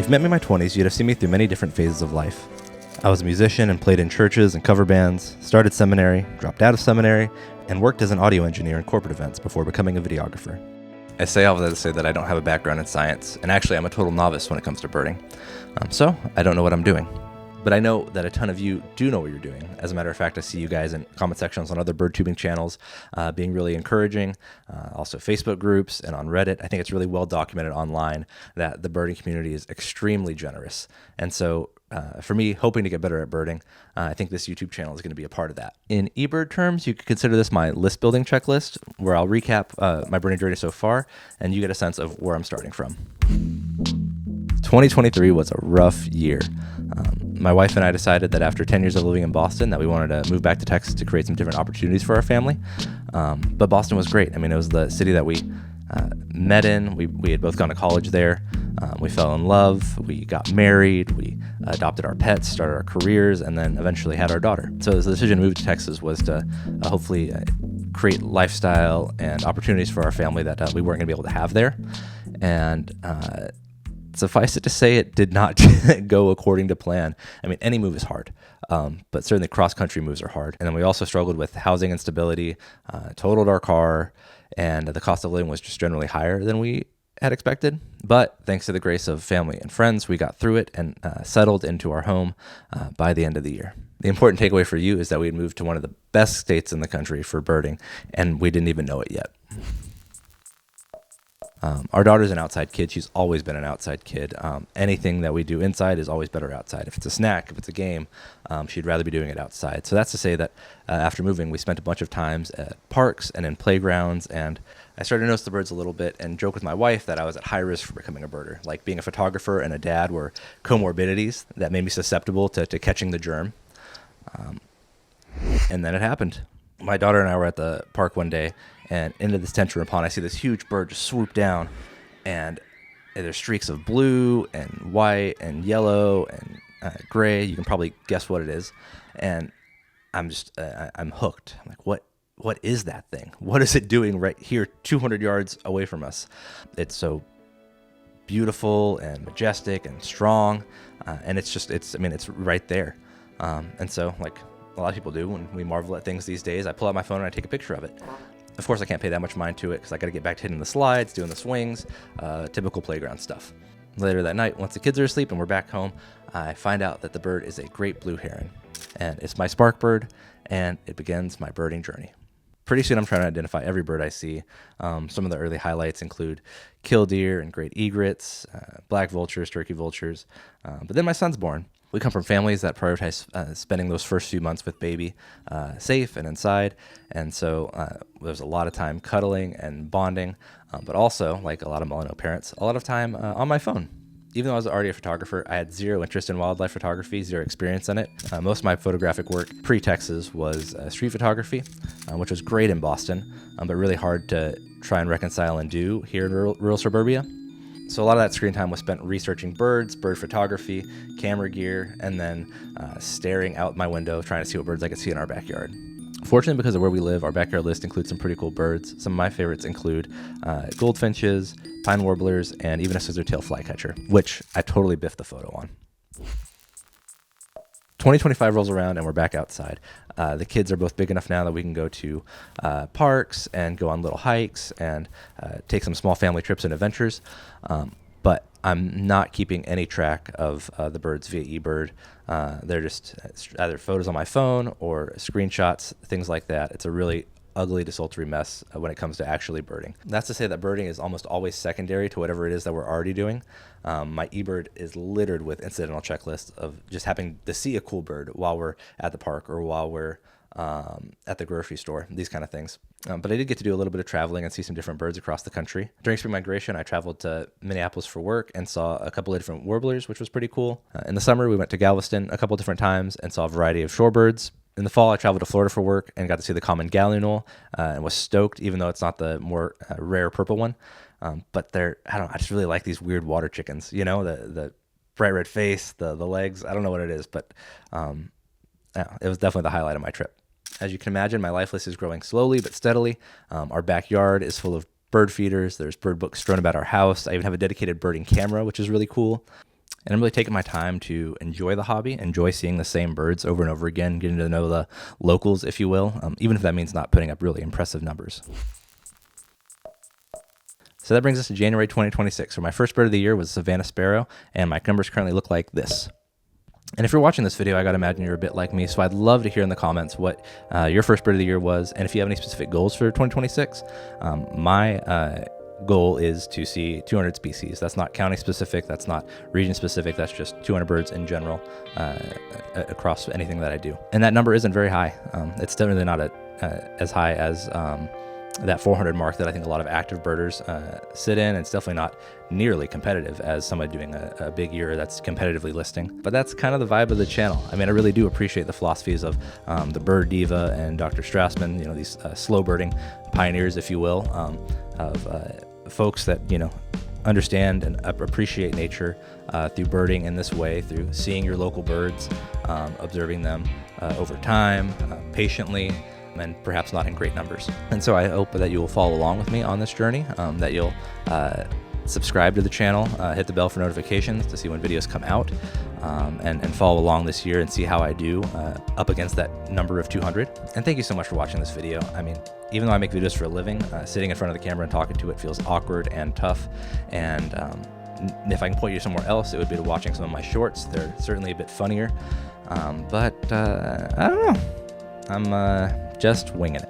you've met me in my 20s, you'd have seen me through many different phases of life. I was a musician and played in churches and cover bands, started seminary, dropped out of seminary, and worked as an audio engineer in corporate events before becoming a videographer. I say all of that to say that I don't have a background in science, and actually I'm a total novice when it comes to birding. So I don't know what I'm doing. But I know that a ton of you do know what you're doing. As a matter of fact, I see you guys in comment sections on other bird tubing channels being really encouraging, also Facebook groups and on Reddit. I think it's really well documented online that the birding community is extremely generous. And so for me, hoping to get better at birding, I think this YouTube channel is going to be a part of that. In eBird terms, you could consider this my list building checklist, where I'll recap my birding journey so far, and you get a sense of where I'm starting from. 2023 was a rough year. My wife and I decided that after 10 years of living in Boston that we wanted to move back to Texas to create some different opportunities for our family. But Boston was great. I mean, it was the city that we met in. We had both gone to college there. We fell in love. We got married. We adopted our pets, started our careers, and then eventually had our daughter. So the decision to move to Texas was to hopefully create lifestyle and opportunities for our family that we weren't going to be able to have there. And suffice it to say, it did not go according to plan. I mean, any move is hard, but certainly cross-country moves are hard. And then we also struggled with housing instability, totaled our car, and the cost of living was just generally higher than we had expected. But thanks to the grace of family and friends, we got through it and settled into our home by the end of the year. The important takeaway for you is that we had moved to one of the best states in the country for birding, and we didn't even know it yet. Our daughter's an outside kid. She's always been an outside kid. Anything that we do inside is always better outside. If it's a snack, if it's a game, she'd rather be doing it outside. So that's to say that after moving, we spent a bunch of times at parks and in playgrounds, and I started to notice the birds a little bit and joke with my wife that I was at high risk for becoming a birder. Like being a photographer and a dad were comorbidities that made me susceptible to catching the germ. And then it happened. My daughter and I were at the park one day, and into this tantrum pond, I see this huge bird just swoop down, and there's streaks of blue and white and yellow and gray. You can probably guess what it is. And I'm hooked. I'm like, what is that thing? What is it doing right here 200 yards away from us? It's so beautiful and majestic and strong. And it's right there. And so like a lot of people do when we marvel at things these days, I pull out my phone and I take a picture of it. Of course, I can't pay that much mind to it because I got to get back to hitting the slides, doing the swings, typical playground stuff. Later that night, once the kids are asleep and we're back home, I find out that the bird is a great blue heron. And it's my spark bird, and it begins my birding journey. Pretty soon, I'm trying to identify every bird I see. Some of the early highlights include killdeer and great egrets, black vultures, turkey vultures. But then my son's born. We come from families that prioritize spending those first few months with baby safe and inside. And so there's a lot of time cuddling and bonding, but also, like a lot of millennial parents, a lot of time on my phone. Even though I was already a photographer, I had zero interest in wildlife photography, zero experience in it. Most of my photographic work pre-Texas was street photography, which was great in Boston, but really hard to try and reconcile and do here in rural suburbia. So a lot of that screen time was spent researching birds, bird photography, camera gear, and then staring out my window trying to see what birds I could see in our backyard. Fortunately, because of where we live, our backyard list includes some pretty cool birds. Some of my favorites include goldfinches, pine warblers, and even a scissortail flycatcher, which I totally biffed the photo on. 2025 rolls around and we're back outside. The kids are both big enough now that we can go to parks and go on little hikes and take some small family trips and adventures. But I'm not keeping any track of the birds via eBird. They're just either photos on my phone or screenshots, things like that. It's a really ugly, desultory mess when it comes to actually birding. That's to say that birding is almost always secondary to whatever it is that we're already doing. My eBird is littered with incidental checklists of just happening to see a cool bird while we're at the park or while we're at the grocery store, these kind of things. But I did get to do a little bit of traveling and see some different birds across the country. During spring migration, I traveled to Minneapolis for work and saw a couple of different warblers, which was pretty cool. In the summer, we went to Galveston a couple of different times and saw a variety of shorebirds. In the fall, I traveled to Florida for work and got to see the common gallinule and was stoked, even though it's not the more rare purple one. But I just really like these weird water chickens, you know, the bright red face, the legs. I don't know what it is, but it was definitely the highlight of my trip. As you can imagine, my life list is growing slowly but steadily. Our backyard is full of bird feeders. There's bird books strewn about our house. I even have a dedicated birding camera, which is really cool. And I'm really taking my time to enjoy the hobby, enjoy seeing the same birds over and over again, getting to know the locals, if you will, even if that means not putting up really impressive numbers. So that brings us to January 2026, where my first bird of the year was Savannah Sparrow, and my numbers currently look like this. And if you're watching this video, I gotta imagine you're a bit like me, so I'd love to hear in the comments what your first bird of the year was, and if you have any specific goals for 2026. My goal is to see 200 species. That's not county specific, that's not region specific, that's just 200 birds in general across anything that I do. And that number isn't very high. It's definitely not as high as that 400 mark that I think a lot of active birders sit in. It's definitely not nearly competitive as somebody doing a big year that's competitively listing. But that's kind of the vibe of the channel. I mean, I really do appreciate the philosophies of the Bird Diva and Dr. Strassman, these slow birding pioneers, if you will, of folks that, understand and appreciate nature through birding in this way, through seeing your local birds, observing them over time, patiently, and perhaps not in great numbers. And so I hope that you will follow along with me on this journey, that you'll subscribe to the channel, hit the bell for notifications to see when videos come out, and follow along this year and see how I do up against that number of 200. And thank you so much for watching this video. I mean, even though I make videos for a living, sitting in front of the camera and talking to it feels awkward and tough. And if I can point you somewhere else, it would be to watching some of my shorts. They're certainly a bit funnier, but I don't know. I'm just winging it.